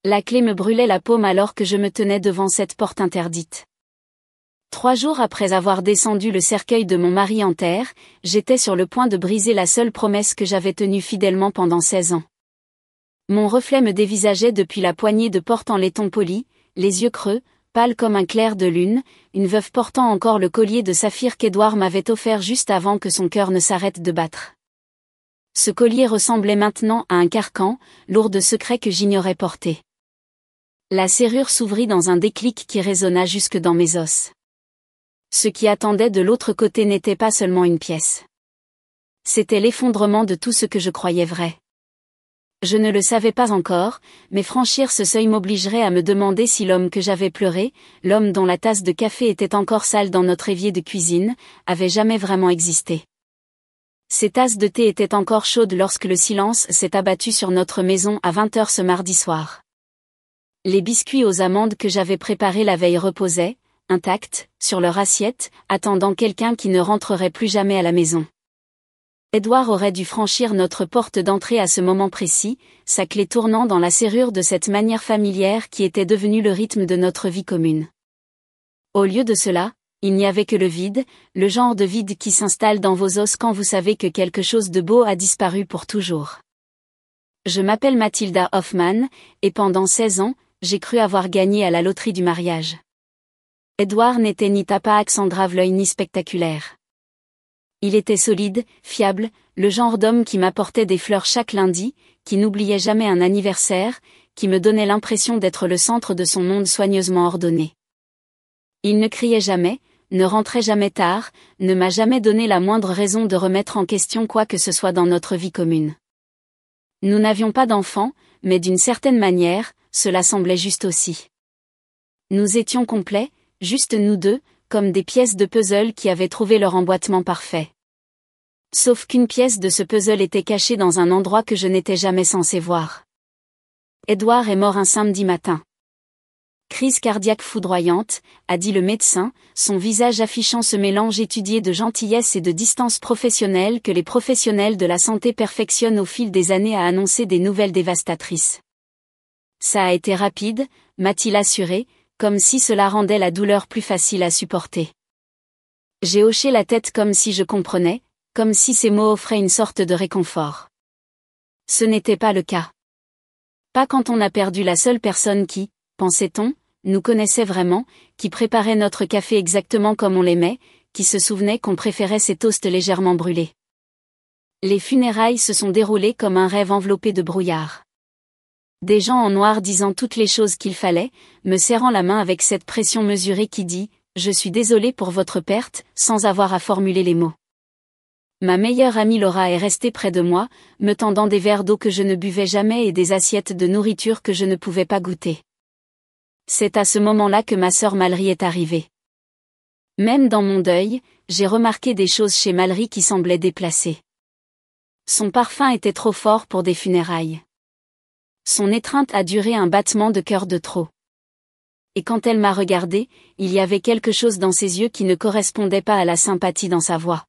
La clé me brûlait la paume alors que je me tenais devant cette porte interdite. 3 jours après avoir descendu le cercueil de mon mari en terre, j'étais sur le point de briser la seule promesse que j'avais tenue fidèlement pendant 16 ans. Mon reflet me dévisageait depuis la poignée de porte en laiton poli, les yeux creux, pâle comme un clair de lune, une veuve portant encore le collier de saphir qu'Édouard m'avait offert juste avant que son cœur ne s'arrête de battre. Ce collier ressemblait maintenant à un carcan, lourd de secrets que j'ignorais porter. La serrure s'ouvrit dans un déclic qui résonna jusque dans mes os. Ce qui attendait de l'autre côté n'était pas seulement une pièce. C'était l'effondrement de tout ce que je croyais vrai. Je ne le savais pas encore, mais franchir ce seuil m'obligerait à me demander si l'homme que j'avais pleuré, l'homme dont la tasse de café était encore sale dans notre évier de cuisine, avait jamais vraiment existé. Ces tasses de thé étaient encore chaudes lorsque le silence s'est abattu sur notre maison à 20h ce mardi soir. Les biscuits aux amandes que j'avais préparés la veille reposaient, intacts, sur leur assiette, attendant quelqu'un qui ne rentrerait plus jamais à la maison. Édouard aurait dû franchir notre porte d'entrée à ce moment précis, sa clé tournant dans la serrure de cette manière familière qui était devenue le rythme de notre vie commune. Au lieu de cela, il n'y avait que le vide, le genre de vide qui s'installe dans vos os quand vous savez que quelque chose de beau a disparu pour toujours. Je m'appelle Mathilda Hoffmann, et pendant 16 ans, j'ai cru avoir gagné à la loterie du mariage. Édouard n'était ni Tapa Xandravleuil ni spectaculaire. Il était solide, fiable, le genre d'homme qui m'apportait des fleurs chaque lundi, qui n'oubliait jamais un anniversaire, qui me donnait l'impression d'être le centre de son monde soigneusement ordonné. Il ne criait jamais, ne rentrait jamais tard, ne m'a jamais donné la moindre raison de remettre en question quoi que ce soit dans notre vie commune. Nous n'avions pas d'enfants, mais d'une certaine manière, cela semblait juste aussi. Nous étions complets, juste nous deux, comme des pièces de puzzle qui avaient trouvé leur emboîtement parfait. Sauf qu'une pièce de ce puzzle était cachée dans un endroit que je n'étais jamais censé voir. Édouard est mort un samedi matin. Crise cardiaque foudroyante, a dit le médecin, son visage affichant ce mélange étudié de gentillesse et de distance professionnelle que les professionnels de la santé perfectionnent au fil des années à annoncer des nouvelles dévastatrices. Ça a été rapide, m'a-t-il assuré, comme si cela rendait la douleur plus facile à supporter. J'ai hoché la tête comme si je comprenais, comme si ces mots offraient une sorte de réconfort. Ce n'était pas le cas. Pas quand on a perdu la seule personne qui, pensait-on, nous connaissait vraiment, qui préparait notre café exactement comme on l'aimait, qui se souvenait qu'on préférait ses toasts légèrement brûlés. Les funérailles se sont déroulées comme un rêve enveloppé de brouillard. Des gens en noir disant toutes les choses qu'il fallait, me serrant la main avec cette pression mesurée qui dit « Je suis désolé pour votre perte » sans avoir à formuler les mots. Ma meilleure amie Laura est restée près de moi, me tendant des verres d'eau que je ne buvais jamais et des assiettes de nourriture que je ne pouvais pas goûter. C'est à ce moment-là que ma sœur Mallory est arrivée. Même dans mon deuil, j'ai remarqué des choses chez Mallory qui semblaient déplacées. Son parfum était trop fort pour des funérailles. Son étreinte a duré un battement de cœur de trop. Et quand elle m'a regardé, il y avait quelque chose dans ses yeux qui ne correspondait pas à la sympathie dans sa voix.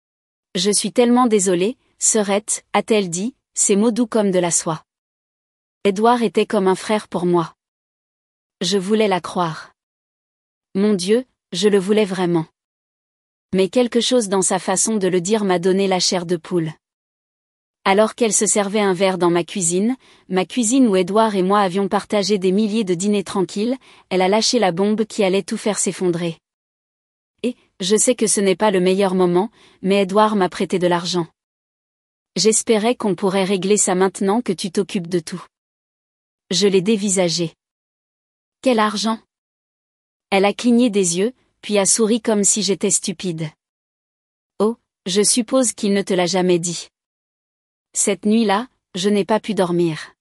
« Je suis tellement désolée, sœurette », a-t-elle dit, ses mots doux comme de la soie. Édouard était comme un frère pour moi. Je voulais la croire. Mon Dieu, je le voulais vraiment. Mais quelque chose dans sa façon de le dire m'a donné la chair de poule. Alors qu'elle se servait un verre dans ma cuisine où Édouard et moi avions partagé des milliers de dîners tranquilles, elle a lâché la bombe qui allait tout faire s'effondrer. Et, je sais que ce n'est pas le meilleur moment, mais Édouard m'a prêté de l'argent. J'espérais qu'on pourrait régler ça maintenant que tu t'occupes de tout. Je l'ai dévisagé. Quel argent? Elle a cligné des yeux, puis a souri comme si j'étais stupide. Oh, je suppose qu'il ne te l'a jamais dit. Cette nuit-là, je n'ai pas pu dormir.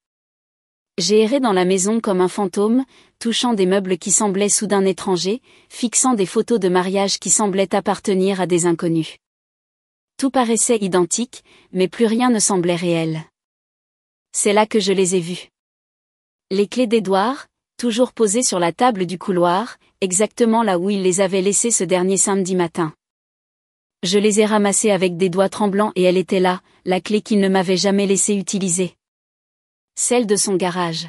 J'ai erré dans la maison comme un fantôme, touchant des meubles qui semblaient soudain étrangers, fixant des photos de mariage qui semblaient appartenir à des inconnus. Tout paraissait identique, mais plus rien ne semblait réel. C'est là que je les ai vus. Les clés d'Édouard, toujours posées sur la table du couloir, exactement là où il les avait laissées ce dernier samedi matin. Je les ai ramassées avec des doigts tremblants et elle était là, la clé qu'il ne m'avait jamais laissé utiliser. Celle de son garage.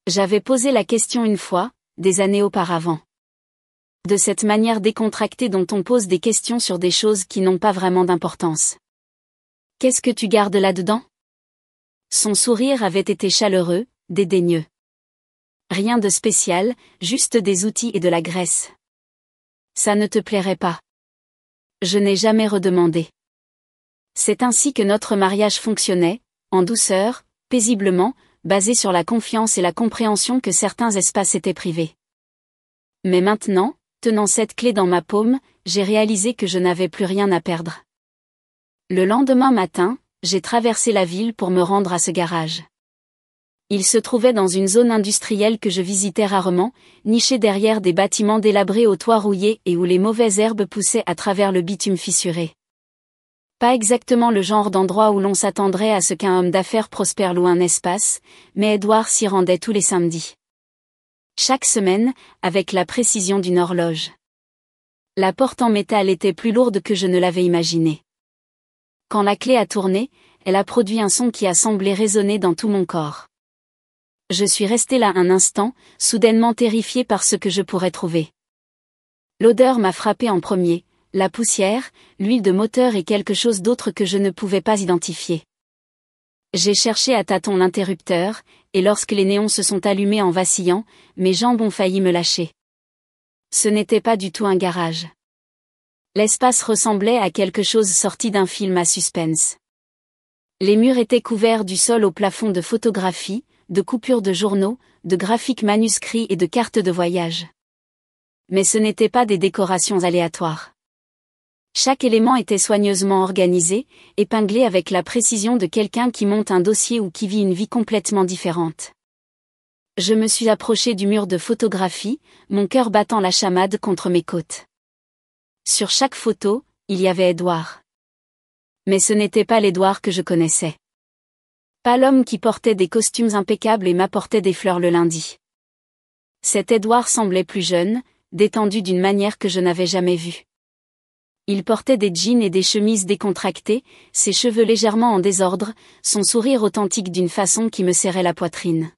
J'avais posé la question une fois, des années auparavant. De cette manière décontractée dont on pose des questions sur des choses qui n'ont pas vraiment d'importance. Qu'est-ce que tu gardes là-dedans? Son sourire avait été chaleureux, dédaigneux. Rien de spécial, juste des outils et de la graisse. Ça ne te plairait pas? Je n'ai jamais redemandé. C'est ainsi que notre mariage fonctionnait, en douceur, paisiblement, basé sur la confiance et la compréhension que certains espaces étaient privés. Mais maintenant, tenant cette clé dans ma paume, j'ai réalisé que je n'avais plus rien à perdre. Le lendemain matin, j'ai traversé la ville pour me rendre à ce garage. Il se trouvait dans une zone industrielle que je visitais rarement, nichée derrière des bâtiments délabrés aux toits rouillés et où les mauvaises herbes poussaient à travers le bitume fissuré. Pas exactement le genre d'endroit où l'on s'attendrait à ce qu'un homme d'affaires prospère loue un espace, mais Edouard s'y rendait tous les samedis. Chaque semaine, avec la précision d'une horloge. La porte en métal était plus lourde que je ne l'avais imaginé. Quand la clé a tourné, elle a produit un son qui a semblé résonner dans tout mon corps. Je suis resté là un instant, soudainement terrifié par ce que je pourrais trouver. L'odeur m'a frappé en premier, la poussière, l'huile de moteur et quelque chose d'autre que je ne pouvais pas identifier. J'ai cherché à tâtons l'interrupteur, et lorsque les néons se sont allumés en vacillant, mes jambes ont failli me lâcher. Ce n'était pas du tout un garage. L'espace ressemblait à quelque chose sorti d'un film à suspense. Les murs étaient couverts du sol au plafond de photographies, de coupures de journaux, de graphiques manuscrits et de cartes de voyage. Mais ce n'étaient pas des décorations aléatoires. Chaque élément était soigneusement organisé, épinglé avec la précision de quelqu'un qui monte un dossier ou qui vit une vie complètement différente. Je me suis approché du mur de photographie, mon cœur battant la chamade contre mes côtes. Sur chaque photo, il y avait Edouard. Mais ce n'était pas l'Edouard que je connaissais. Pas l'homme qui portait des costumes impeccables et m'apportait des fleurs le lundi. Cet Edouard semblait plus jeune, détendu d'une manière que je n'avais jamais vue. Il portait des jeans et des chemises décontractées, ses cheveux légèrement en désordre, son sourire authentique d'une façon qui me serrait la poitrine.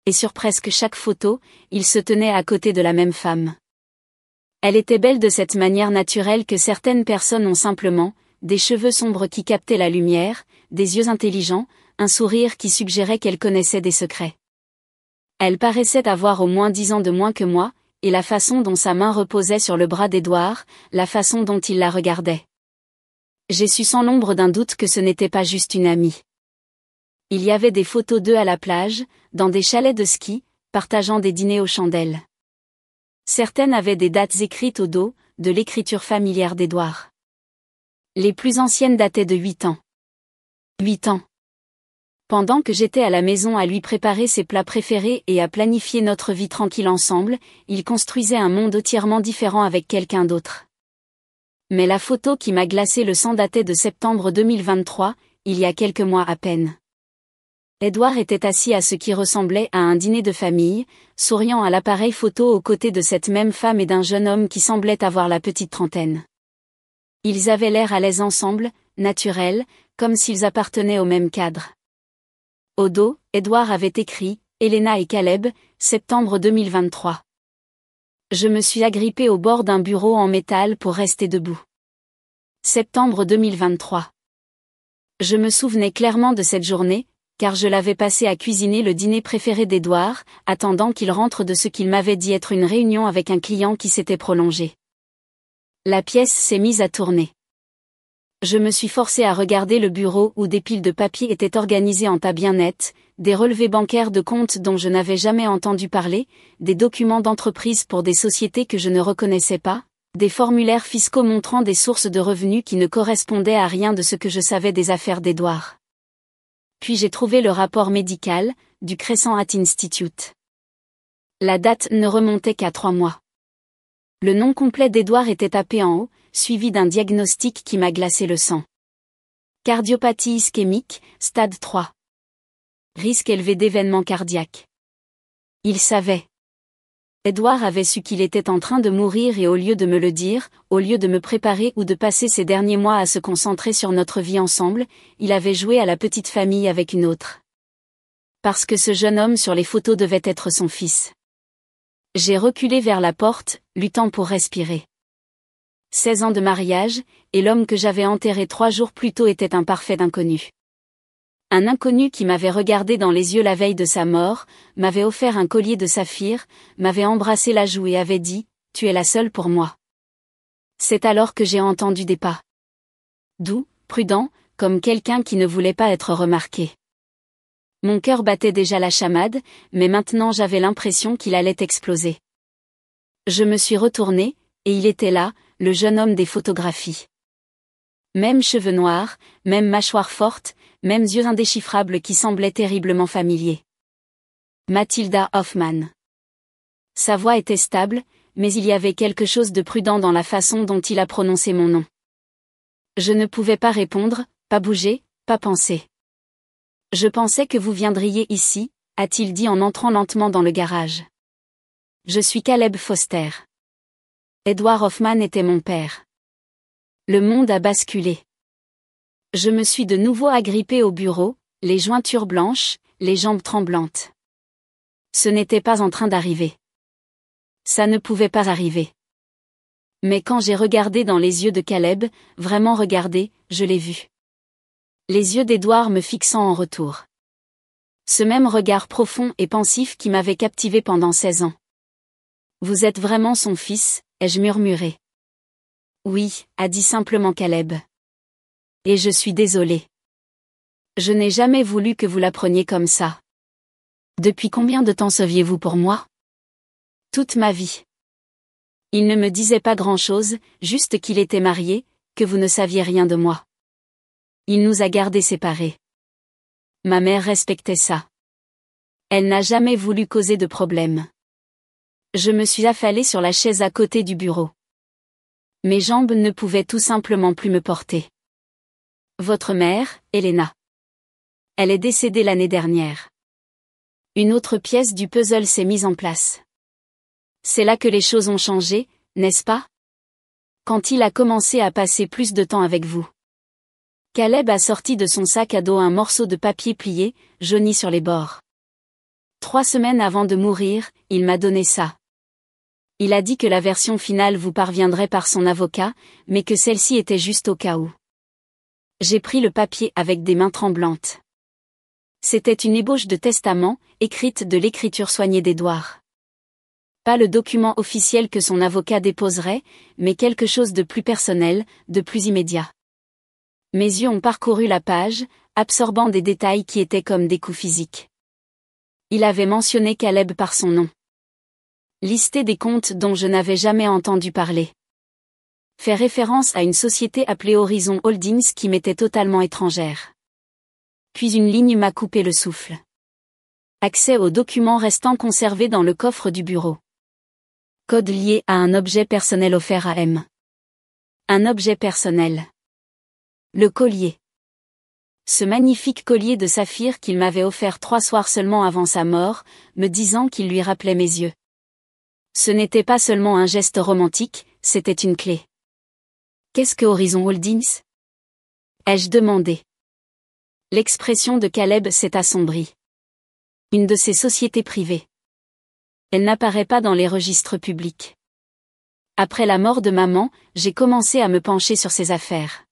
Et sur presque chaque photo, il se tenait à côté de la même femme. Elle était belle de cette manière naturelle que certaines personnes ont simplement, des cheveux sombres qui captaient la lumière, des yeux intelligents, un sourire qui suggérait qu'elle connaissait des secrets. Elle paraissait avoir au moins 10 ans de moins que moi, et la façon dont sa main reposait sur le bras d'Edouard, la façon dont il la regardait. J'ai su sans l'ombre d'un doute que ce n'était pas juste une amie. Il y avait des photos d'eux à la plage, dans des chalets de ski, partageant des dîners aux chandelles. Certaines avaient des dates écrites au dos, de l'écriture familière d'Edouard. Les plus anciennes dataient de 8 ans. 8 ans. Pendant que j'étais à la maison à lui préparer ses plats préférés et à planifier notre vie tranquille ensemble, il construisait un monde entièrement différent avec quelqu'un d'autre. Mais la photo qui m'a glacé le sang datait de septembre 2023, il y a quelques mois à peine. Edouard était assis à ce qui ressemblait à un dîner de famille, souriant à l'appareil photo aux côtés de cette même femme et d'un jeune homme qui semblait avoir la petite trentaine. Ils avaient l'air à l'aise ensemble, naturels, comme s'ils appartenaient au même cadre. Au dos, Edouard avait écrit « Elena et Caleb, septembre 2023 ». Je me suis agrippée au bord d'un bureau en métal pour rester debout. Septembre 2023. Je me souvenais clairement de cette journée, car je l'avais passée à cuisiner le dîner préféré d'Edouard, attendant qu'il rentre de ce qu'il m'avait dit être une réunion avec un client qui s'était prolongée. La pièce s'est mise à tourner. Je me suis forcée à regarder le bureau où des piles de papier étaient organisées en tas bien nets, des relevés bancaires de comptes dont je n'avais jamais entendu parler, des documents d'entreprise pour des sociétés que je ne reconnaissais pas, des formulaires fiscaux montrant des sources de revenus qui ne correspondaient à rien de ce que je savais des affaires d'Edouard. Puis j'ai trouvé le rapport médical, du Crescent Hat Institute. La date ne remontait qu'à 3 mois. Le nom complet d'Edouard était tapé en haut, suivi d'un diagnostic qui m'a glacé le sang. Cardiopathie ischémique, stade 3. Risque élevé d'événements cardiaques. Il savait. Edouard avait su qu'il était en train de mourir et au lieu de me le dire, au lieu de me préparer ou de passer ces derniers mois à se concentrer sur notre vie ensemble, il avait joué à la petite famille avec une autre. Parce que ce jeune homme sur les photos devait être son fils. J'ai reculé vers la porte, luttant pour respirer. 16 ans de mariage, et l'homme que j'avais enterré 3 jours plus tôt était un parfait inconnu. Un inconnu qui m'avait regardé dans les yeux la veille de sa mort, m'avait offert un collier de saphir, m'avait embrassé la joue et avait dit « Tu es la seule pour moi ». C'est alors que j'ai entendu des pas. Doux, prudent, comme quelqu'un qui ne voulait pas être remarqué. Mon cœur battait déjà la chamade, mais maintenant j'avais l'impression qu'il allait exploser. Je me suis retournée, et il était là, le jeune homme des photographies. Même cheveux noirs, même mâchoire forte, mêmes yeux indéchiffrables qui semblaient terriblement familiers. Mathilda Hoffmann. Sa voix était stable, mais il y avait quelque chose de prudent dans la façon dont il a prononcé mon nom. Je ne pouvais pas répondre, pas bouger, pas penser. Je pensais que vous viendriez ici, a-t-il dit en entrant lentement dans le garage. Je suis Caleb Foster. Edward Hoffmann était mon père. Le monde a basculé. Je me suis de nouveau agrippée au bureau, les jointures blanches, les jambes tremblantes. Ce n'était pas en train d'arriver. Ça ne pouvait pas arriver. Mais quand j'ai regardé dans les yeux de Caleb, vraiment regardé, je l'ai vu. Les yeux d'Edouard me fixant en retour. Ce même regard profond et pensif qui m'avait captivé pendant 16 ans. Vous êtes vraiment son fils, ai-je murmuré. Oui, a dit simplement Caleb. Et je suis désolée. Je n'ai jamais voulu que vous l'appreniez comme ça. Depuis combien de temps saviez-vous pour moi? Toute ma vie. Il ne me disait pas grand-chose, juste qu'il était marié, que vous ne saviez rien de moi. Il nous a gardés séparés. Ma mère respectait ça. Elle n'a jamais voulu causer de problème. Je me suis affalée sur la chaise à côté du bureau. Mes jambes ne pouvaient tout simplement plus me porter. Votre mère, Elena. Elle est décédée l'année dernière. Une autre pièce du puzzle s'est mise en place. C'est là que les choses ont changé, n'est-ce pas? Quand il a commencé à passer plus de temps avec vous. Caleb a sorti de son sac à dos un morceau de papier plié, jauni sur les bords. 3 semaines avant de mourir, il m'a donné ça. Il a dit que la version finale vous parviendrait par son avocat, mais que celle-ci était juste au cas où. J'ai pris le papier avec des mains tremblantes. C'était une ébauche de testament, écrite de l'écriture soignée d'Edouard. Pas le document officiel que son avocat déposerait, mais quelque chose de plus personnel, de plus immédiat. Mes yeux ont parcouru la page, absorbant des détails qui étaient comme des coups physiques. Il avait mentionné Caleb par son nom. Listé des comptes dont je n'avais jamais entendu parler. Fait référence à une société appelée Horizon Holdings qui m'était totalement étrangère. Puis une ligne m'a coupé le souffle. Accès aux documents restants conservés dans le coffre du bureau. Code lié à un objet personnel offert à M. Un objet personnel. Le collier. Ce magnifique collier de saphir qu'il m'avait offert 3 soirs seulement avant sa mort, me disant qu'il lui rappelait mes yeux. Ce n'était pas seulement un geste romantique, c'était une clé. Qu'est-ce que Horizon Holdings? Ai-je demandé. L'expression de Caleb s'est assombrie. Une de ces sociétés privées. Elle n'apparaît pas dans les registres publics. Après la mort de maman, j'ai commencé à me pencher sur ses affaires.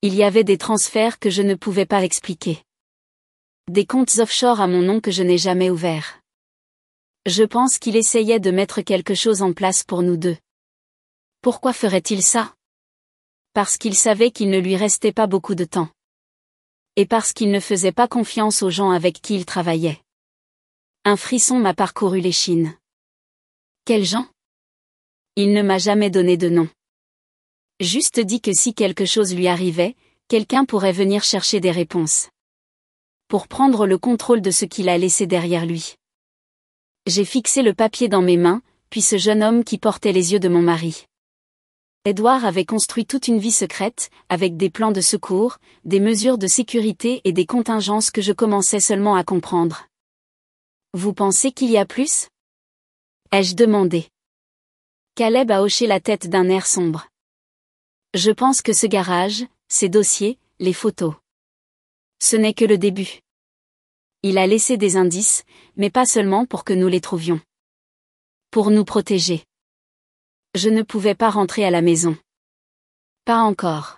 Il y avait des transferts que je ne pouvais pas expliquer. Des comptes offshore à mon nom que je n'ai jamais ouverts. Je pense qu'il essayait de mettre quelque chose en place pour nous deux. Pourquoi ferait-il ça? Parce qu'il savait qu'il ne lui restait pas beaucoup de temps. Et parce qu'il ne faisait pas confiance aux gens avec qui il travaillait. Un frisson m'a parcouru l'échine. Quels gens? Il ne m'a jamais donné de nom. Juste dit que si quelque chose lui arrivait, quelqu'un pourrait venir chercher des réponses. Pour prendre le contrôle de ce qu'il a laissé derrière lui. J'ai fixé le papier dans mes mains, puis ce jeune homme qui portait les yeux de mon mari. Edouard avait construit toute une vie secrète, avec des plans de secours, des mesures de sécurité et des contingences que je commençais seulement à comprendre. Vous pensez qu'il y a plus? Ai-je demandé. Caleb a hoché la tête d'un air sombre. Je pense que ce garage, ces dossiers, les photos. Ce n'est que le début. Il a laissé des indices, mais pas seulement pour que nous les trouvions. Pour nous protéger. Je ne pouvais pas rentrer à la maison. Pas encore.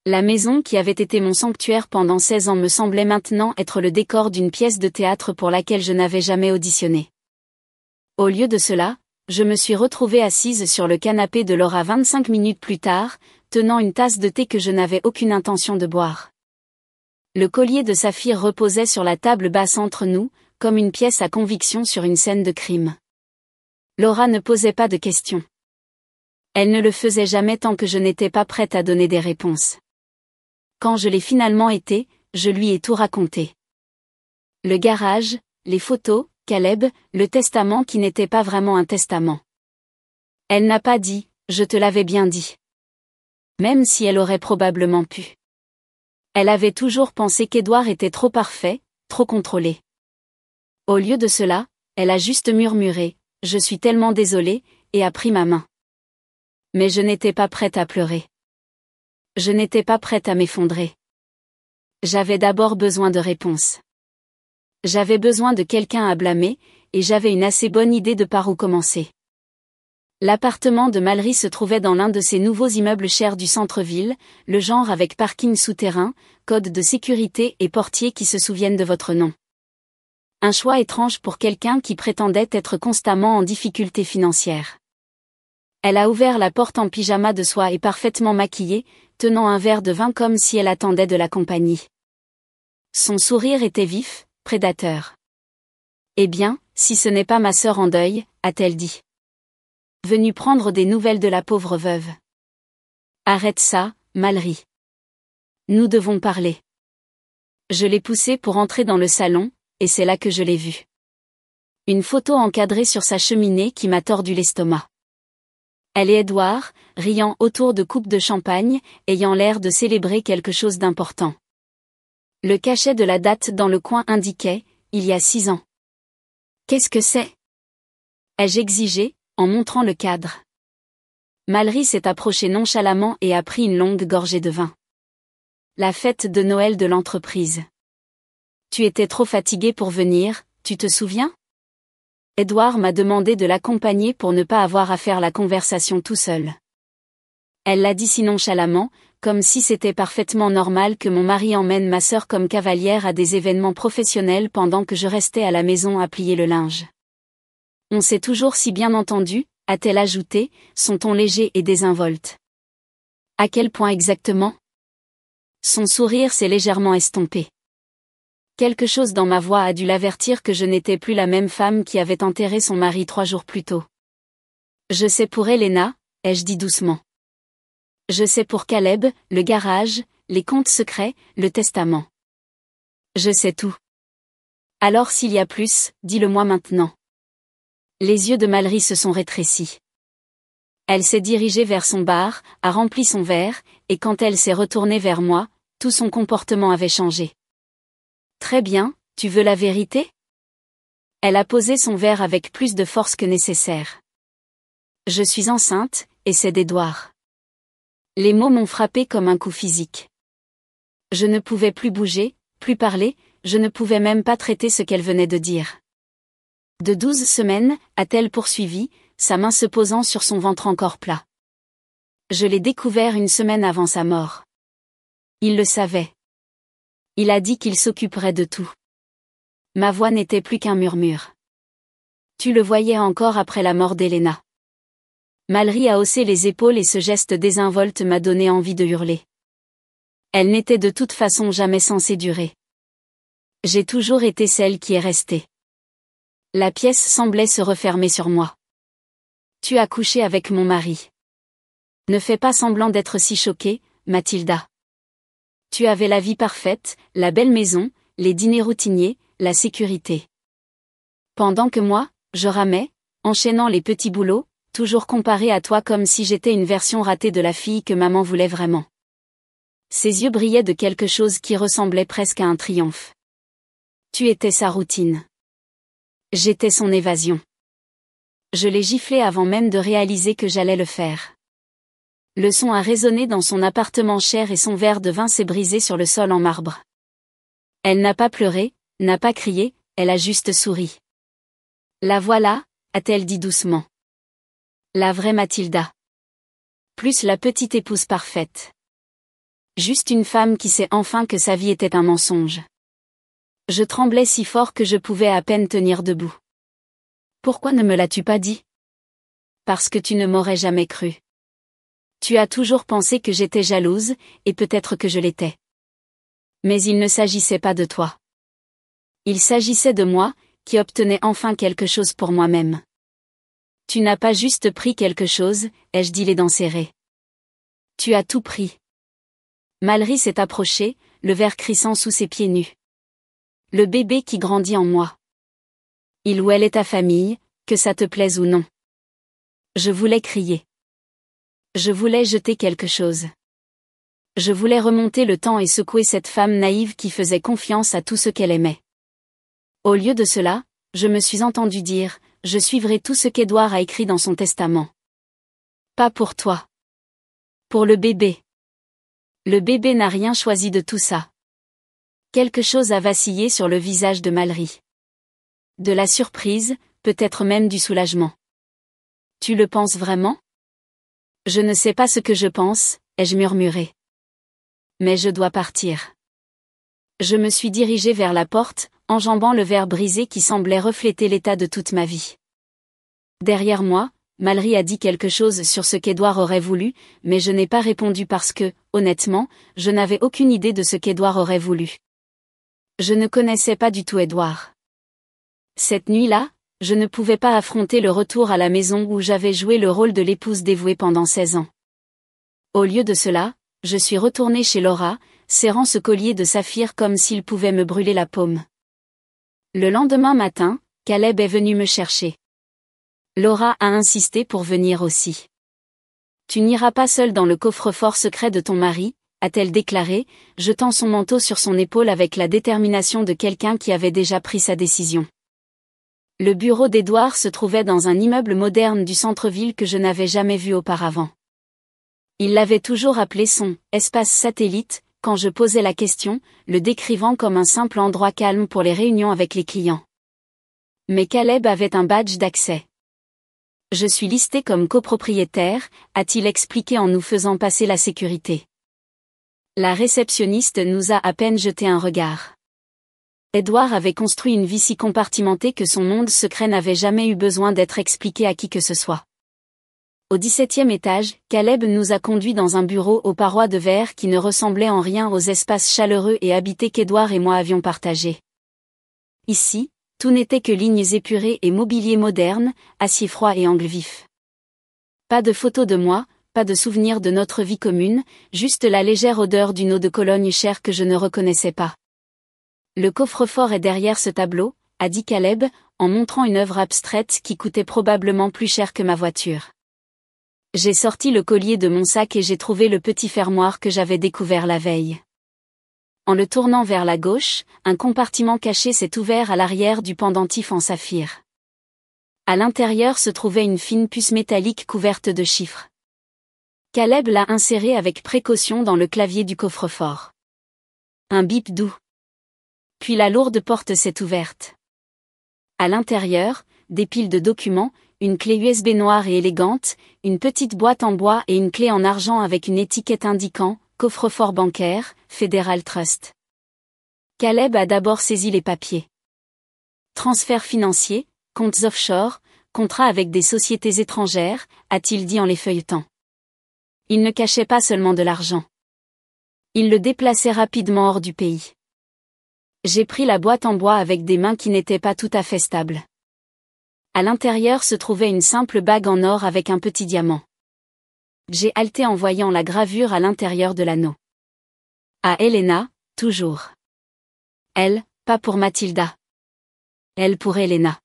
La maison qui avait été mon sanctuaire pendant 16 ans me semblait maintenant être le décor d'une pièce de théâtre pour laquelle je n'avais jamais auditionné. Au lieu de cela, je me suis retrouvée assise sur le canapé de Laura 25 minutes plus tard, tenant une tasse de thé que je n'avais aucune intention de boire. Le collier de saphir reposait sur la table basse entre nous, comme une pièce à conviction sur une scène de crime. Laura ne posait pas de questions. Elle ne le faisait jamais tant que je n'étais pas prête à donner des réponses. Quand je l'ai finalement été, je lui ai tout raconté. Le garage, les photos, Caleb, le testament qui n'était pas vraiment un testament. Elle n'a pas dit, je te l'avais bien dit. Même si elle aurait probablement pu. Elle avait toujours pensé qu'Édouard était trop parfait, trop contrôlé. Au lieu de cela, elle a juste murmuré, je suis tellement désolée, et a pris ma main. Mais je n'étais pas prête à pleurer. Je n'étais pas prête à m'effondrer. J'avais d'abord besoin de réponses. J'avais besoin de quelqu'un à blâmer, et j'avais une assez bonne idée de par où commencer. L'appartement de Mallory se trouvait dans l'un de ces nouveaux immeubles chers du centre-ville, le genre avec parking souterrain, code de sécurité et portier qui se souviennent de votre nom. Un choix étrange pour quelqu'un qui prétendait être constamment en difficulté financière. Elle a ouvert la porte en pyjama de soie et parfaitement maquillée, tenant un verre de vin comme si elle attendait de la compagnie. Son sourire était vif, prédateur. « Eh bien, si ce n'est pas ma sœur en deuil, a-t-elle dit. Venue prendre des nouvelles de la pauvre veuve. Arrête ça, Mallory. Nous devons parler. » Je l'ai poussée pour entrer dans le salon, et c'est là que je l'ai vue. Une photo encadrée sur sa cheminée qui m'a tordu l'estomac. Elle et Édouard, riant autour de coupes de champagne, ayant l'air de célébrer quelque chose d'important. Le cachet de la date dans le coin indiquait, il y a 6 ans. Qu'est-ce que c'est? Ai-je exigé, en montrant le cadre. Mallory s'est approchée nonchalamment et a pris une longue gorgée de vin. La fête de Noël de l'entreprise. Tu étais trop fatigué pour venir, tu te souviens? Édouard m'a demandé de l'accompagner pour ne pas avoir à faire la conversation tout seul. Elle l'a dit si nonchalamment, comme si c'était parfaitement normal que mon mari emmène ma sœur comme cavalière à des événements professionnels pendant que je restais à la maison à plier le linge. On s'est toujours si bien entendu, a-t-elle ajouté, son ton léger et désinvolte. À quel point exactement? Son sourire s'est légèrement estompé. Quelque chose dans ma voix a dû l'avertir que je n'étais plus la même femme qui avait enterré son mari 3 jours plus tôt. Je sais pour Elena, ai-je dit doucement. Je sais pour Caleb, le garage, les comptes secrets, le testament. Je sais tout. Alors s'il y a plus, dis-le-moi maintenant. Les yeux de Mallory se sont rétrécis. Elle s'est dirigée vers son bar, a rempli son verre, et quand elle s'est retournée vers moi, tout son comportement avait changé. Très bien, tu veux la vérité? Elle a posé son verre avec plus de force que nécessaire. Je suis enceinte, et c'est d'Édouard. Les mots m'ont frappé comme un coup physique. Je ne pouvais plus bouger, plus parler, je ne pouvais même pas traiter ce qu'elle venait de dire. De 12 semaines, a-t-elle poursuivi, sa main se posant sur son ventre encore plat. Je l'ai découvert 1 semaine avant sa mort. Il le savait. Il a dit qu'il s'occuperait de tout. Ma voix n'était plus qu'un murmure. Tu le voyais encore après la mort d'Elena. Mallory a haussé les épaules et ce geste désinvolte m'a donné envie de hurler. Elle n'était de toute façon jamais censée durer. J'ai toujours été celle qui est restée. La pièce semblait se refermer sur moi. Tu as couché avec mon mari. Ne fais pas semblant d'être si choquée, Mathilda. Tu avais la vie parfaite, la belle maison, les dîners routiniers, la sécurité. Pendant que moi, je ramais, enchaînant les petits boulots, toujours comparée à toi comme si j'étais une version ratée de la fille que maman voulait vraiment. Ses yeux brillaient de quelque chose qui ressemblait presque à un triomphe. Tu étais sa routine. J'étais son évasion. Je l'ai giflé avant même de réaliser que j'allais le faire. Le son a résonné dans son appartement cher et son verre de vin s'est brisé sur le sol en marbre. Elle n'a pas pleuré, N'a pas crié, elle a juste souri. La voilà, a-t-elle dit doucement. La vraie Mathilda. Plus la petite épouse parfaite. Juste une femme qui sait enfin que sa vie était un mensonge. Je tremblais si fort que je pouvais à peine tenir debout. Pourquoi ne me l'as-tu pas dit? Parce que tu ne m'aurais jamais cru. Tu as toujours pensé que j'étais jalouse, et peut-être que je l'étais. Mais il ne s'agissait pas de toi. Il s'agissait de moi, qui obtenais enfin quelque chose pour moi-même. Tu n'as pas juste pris quelque chose, ai-je dit les dents serrées. Tu as tout pris. Malry s'est approché, le verre crissant sous ses pieds nus. Le bébé qui grandit en moi. Il ou elle est ta famille, que ça te plaise ou non. Je voulais crier. Je voulais jeter quelque chose. Je voulais remonter le temps et secouer cette femme naïve qui faisait confiance à tout ce qu'elle aimait. Au lieu de cela, je me suis entendu dire, je suivrai tout ce qu'Édouard a écrit dans son testament. Pas pour toi. Pour le bébé. Le bébé n'a rien choisi de tout ça. Quelque chose a vacillé sur le visage de Malry. De la surprise, peut-être même du soulagement. Tu le penses vraiment? Je ne sais pas ce que je pense, ai-je murmuré. Mais je dois partir. Je me suis dirigé vers la porte, enjambant le verre brisé qui semblait refléter l'état de toute ma vie. Derrière moi, Malry a dit quelque chose sur ce qu'Édouard aurait voulu, mais je n'ai pas répondu parce que, honnêtement, je n'avais aucune idée de ce qu'Édouard aurait voulu. Je ne connaissais pas du tout Édouard. Cette nuit-là, je ne pouvais pas affronter le retour à la maison où j'avais joué le rôle de l'épouse dévouée pendant 16 ans. Au lieu de cela, je suis retournée chez Laura, serrant ce collier de saphir comme s'il pouvait me brûler la paume. Le lendemain matin, Caleb est venu me chercher. Laura a insisté pour venir aussi. Tu n'iras pas seule dans le coffre-fort secret de ton mari, a-t-elle déclaré, jetant son manteau sur son épaule avec la détermination de quelqu'un qui avait déjà pris sa décision. Le bureau d'Édouard se trouvait dans un immeuble moderne du centre-ville que je n'avais jamais vu auparavant. Il l'avait toujours appelé son « espace satellite » quand je posais la question, le décrivant comme un simple endroit calme pour les réunions avec les clients. Mais Caleb avait un badge d'accès. Je suis listé comme copropriétaire, a-t-il expliqué en nous faisant passer la sécurité. La réceptionniste nous a à peine jeté un regard. Édouard avait construit une vie si compartimentée que son monde secret n'avait jamais eu besoin d'être expliqué à qui que ce soit. Au 17e étage, Caleb nous a conduits dans un bureau aux parois de verre qui ne ressemblait en rien aux espaces chaleureux et habités qu'Édouard et moi avions partagés. Ici, tout n'était que lignes épurées et mobilier moderne, acier froid et angle vif. Pas de photos de moi, pas de souvenirs de notre vie commune, juste la légère odeur d'une eau de Cologne chère que je ne reconnaissais pas. Le coffre-fort est derrière ce tableau, a dit Caleb, en montrant une œuvre abstraite qui coûtait probablement plus cher que ma voiture. J'ai sorti le collier de mon sac et j'ai trouvé le petit fermoir que j'avais découvert la veille. En le tournant vers la gauche, un compartiment caché s'est ouvert à l'arrière du pendentif en saphir. À l'intérieur se trouvait une fine puce métallique couverte de chiffres. Caleb l'a insérée avec précaution dans le clavier du coffre-fort. Un bip doux. Puis la lourde porte s'est ouverte. À l'intérieur, des piles de documents, une clé USB noire et élégante, une petite boîte en bois et une clé en argent avec une étiquette indiquant « Coffre-fort bancaire, Federal Trust ». Caleb a d'abord saisi les papiers. Transferts financiers, comptes offshore, contrats avec des sociétés étrangères, a-t-il dit en les feuilletant. Il ne cachait pas seulement de l'argent. Il le déplaçait rapidement hors du pays. J'ai pris la boîte en bois avec des mains qui n'étaient pas tout à fait stables. À l'intérieur se trouvait une simple bague en or avec un petit diamant. J'ai halté en voyant la gravure à l'intérieur de l'anneau. À Elena, toujours. Elle, pas pour Mathilda. Elle pour Elena.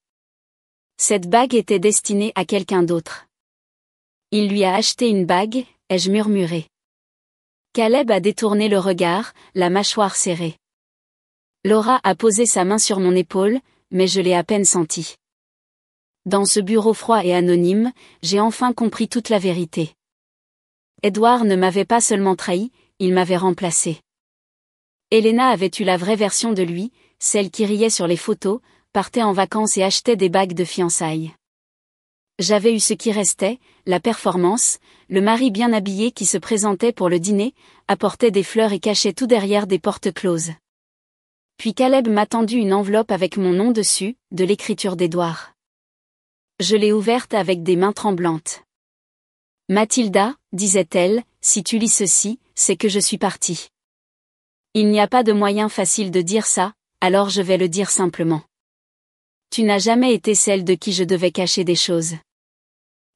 Cette bague était destinée à quelqu'un d'autre. Il lui a acheté une bague, ai-je murmuré. Caleb a détourné le regard, la mâchoire serrée. Laura a posé sa main sur mon épaule, mais je l'ai à peine senti. Dans ce bureau froid et anonyme, j'ai enfin compris toute la vérité. Édouard ne m'avait pas seulement trahi, il m'avait remplacé. Elena avait eu la vraie version de lui, celle qui riait sur les photos, partait en vacances et achetait des bagues de fiançailles. J'avais eu ce qui restait, la performance, le mari bien habillé qui se présentait pour le dîner, apportait des fleurs et cachait tout derrière des portes closes. Puis Caleb m'a tendu une enveloppe avec mon nom dessus, de l'écriture d'Édouard. Je l'ai ouverte avec des mains tremblantes. « Mathilda, disait-elle, si tu lis ceci, c'est que je suis partie. Il n'y a pas de moyen facile de dire ça, alors je vais le dire simplement. Tu n'as jamais été celle de qui je devais cacher des choses.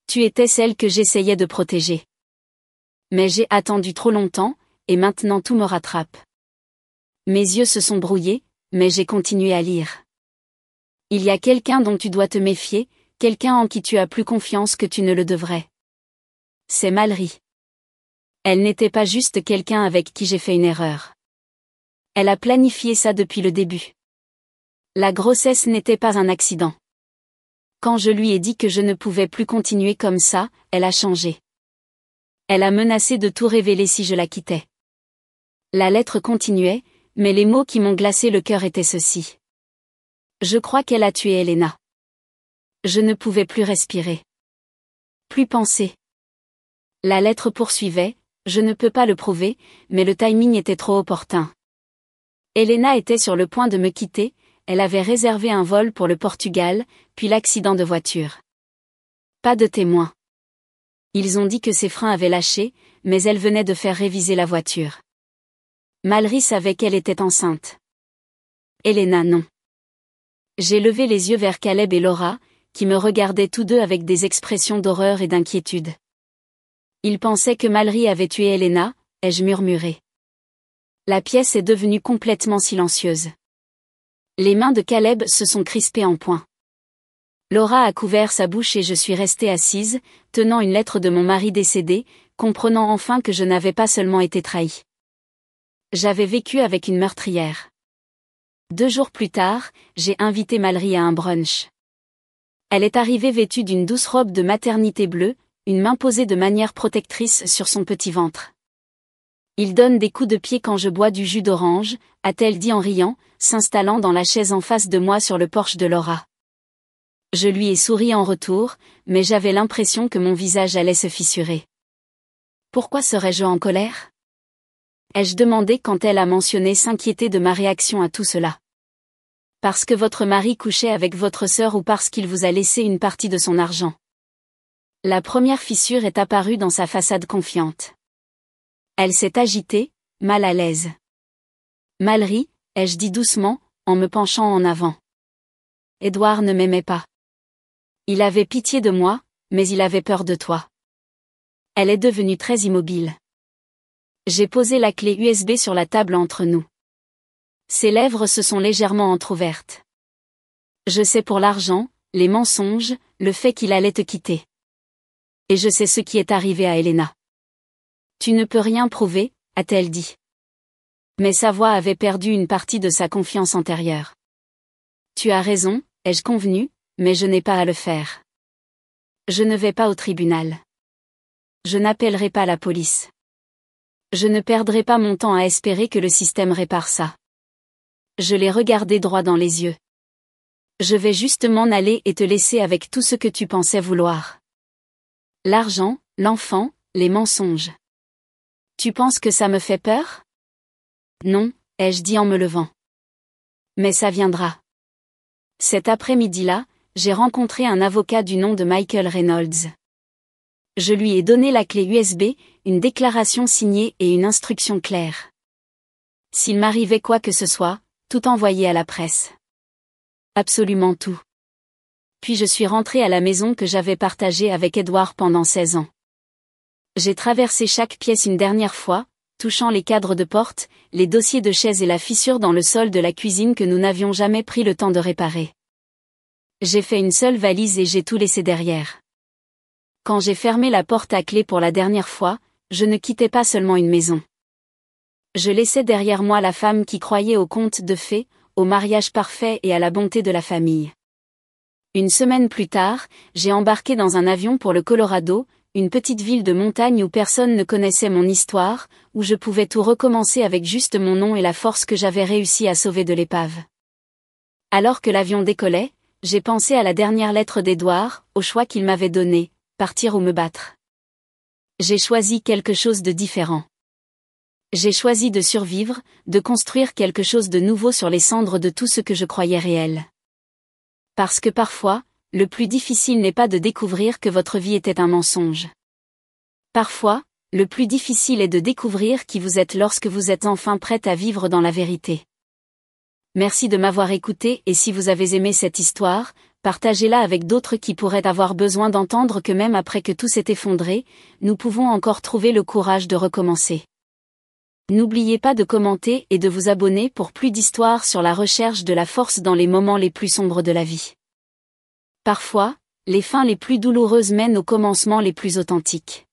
Tu étais celle que j'essayais de protéger. Mais j'ai attendu trop longtemps, et maintenant tout me rattrape. Mes yeux se sont brouillés, mais j'ai continué à lire. Il y a quelqu'un dont tu dois te méfier, quelqu'un en qui tu as plus confiance que tu ne le devrais. C'est Mallory. Elle n'était pas juste quelqu'un avec qui j'ai fait une erreur. Elle a planifié ça depuis le début. La grossesse n'était pas un accident. Quand je lui ai dit que je ne pouvais plus continuer comme ça, elle a changé. Elle a menacé de tout révéler si je la quittais. La lettre continuait, mais les mots qui m'ont glacé le cœur étaient ceux-ci. Je crois qu'elle a tué Elena. Je ne pouvais plus respirer. Plus penser. La lettre poursuivait, je ne peux pas le prouver, mais le timing était trop opportun. Elena était sur le point de me quitter, elle avait réservé un vol pour le Portugal, puis l'accident de voiture. Pas de témoins. Ils ont dit que ses freins avaient lâché, mais elle venait de faire réviser la voiture. Mallory savait qu'elle était enceinte. Elena non. J'ai levé les yeux vers Caleb et Laura, qui me regardaient tous deux avec des expressions d'horreur et d'inquiétude. Ils pensaient que Mallory avait tué Elena, ai-je murmuré. La pièce est devenue complètement silencieuse. Les mains de Caleb se sont crispées en poing. Laura a couvert sa bouche et je suis restée assise, tenant une lettre de mon mari décédé, comprenant enfin que je n'avais pas seulement été trahie. J'avais vécu avec une meurtrière. 2 jours plus tard, j'ai invité Mallory à un brunch. Elle est arrivée vêtue d'une douce robe de maternité bleue, une main posée de manière protectrice sur son petit ventre. Il donne des coups de pied quand je bois du jus d'orange, a-t-elle dit en riant, s'installant dans la chaise en face de moi sur le porche de Laura. Je lui ai souri en retour, mais j'avais l'impression que mon visage allait se fissurer. Pourquoi serais-je en colère ? Ai-je demandé quand elle a mentionné s'inquiéter de ma réaction à tout cela. Parce que votre mari couchait avec votre sœur ou parce qu'il vous a laissé une partie de son argent. La première fissure est apparue dans sa façade confiante. Elle s'est agitée, mal à l'aise. Mallory, ai-je dit doucement, en me penchant en avant. Édouard ne m'aimait pas. Il avait pitié de moi, mais il avait peur de toi. Elle est devenue très immobile. J'ai posé la clé USB sur la table entre nous. Ses lèvres se sont légèrement entr'ouvertes. Je sais pour l'argent, les mensonges, le fait qu'il allait te quitter. Et je sais ce qui est arrivé à Elena. Tu ne peux rien prouver, a-t-elle dit. Mais sa voix avait perdu une partie de sa confiance antérieure. Tu as raison, ai-je convenu, mais je n'ai pas à le faire. Je ne vais pas au tribunal. Je n'appellerai pas la police. Je ne perdrai pas mon temps à espérer que le système répare ça. Je l'ai regardé droit dans les yeux. Je vais juste m'en aller et te laisser avec tout ce que tu pensais vouloir. L'argent, l'enfant, les mensonges. Tu penses que ça me fait peur ? Non, ai-je dit en me levant. Mais ça viendra. Cet après-midi-là, j'ai rencontré un avocat du nom de Michael Reynolds. Je lui ai donné la clé USB, une déclaration signée et une instruction claire. S'il m'arrivait quoi que ce soit, tout envoyé à la presse. Absolument tout. Puis je suis rentrée à la maison que j'avais partagée avec Édouard pendant 16 ans. J'ai traversé chaque pièce une dernière fois, touchant les cadres de porte, les dossiers de chaises et la fissure dans le sol de la cuisine que nous n'avions jamais pris le temps de réparer. J'ai fait une seule valise et j'ai tout laissé derrière. Quand j'ai fermé la porte à clé pour la dernière fois, je ne quittais pas seulement une maison. Je laissais derrière moi la femme qui croyait aux contes de fées, au mariage parfait et à la bonté de la famille. Une semaine plus tard, j'ai embarqué dans un avion pour le Colorado, une petite ville de montagne où personne ne connaissait mon histoire, où je pouvais tout recommencer avec juste mon nom et la force que j'avais réussi à sauver de l'épave. Alors que l'avion décollait, j'ai pensé à la dernière lettre d'Édouard, au choix qu'il m'avait donné, partir ou me battre. J'ai choisi quelque chose de différent. J'ai choisi de survivre, de construire quelque chose de nouveau sur les cendres de tout ce que je croyais réel. Parce que parfois, le plus difficile n'est pas de découvrir que votre vie était un mensonge. Parfois, le plus difficile est de découvrir qui vous êtes lorsque vous êtes enfin prête à vivre dans la vérité. Merci de m'avoir écouté et si vous avez aimé cette histoire, partagez-la avec d'autres qui pourraient avoir besoin d'entendre que même après que tout s'est effondré, nous pouvons encore trouver le courage de recommencer. N'oubliez pas de commenter et de vous abonner pour plus d'histoires sur la recherche de la force dans les moments les plus sombres de la vie. Parfois, les fins les plus douloureuses mènent aux commencements les plus authentiques.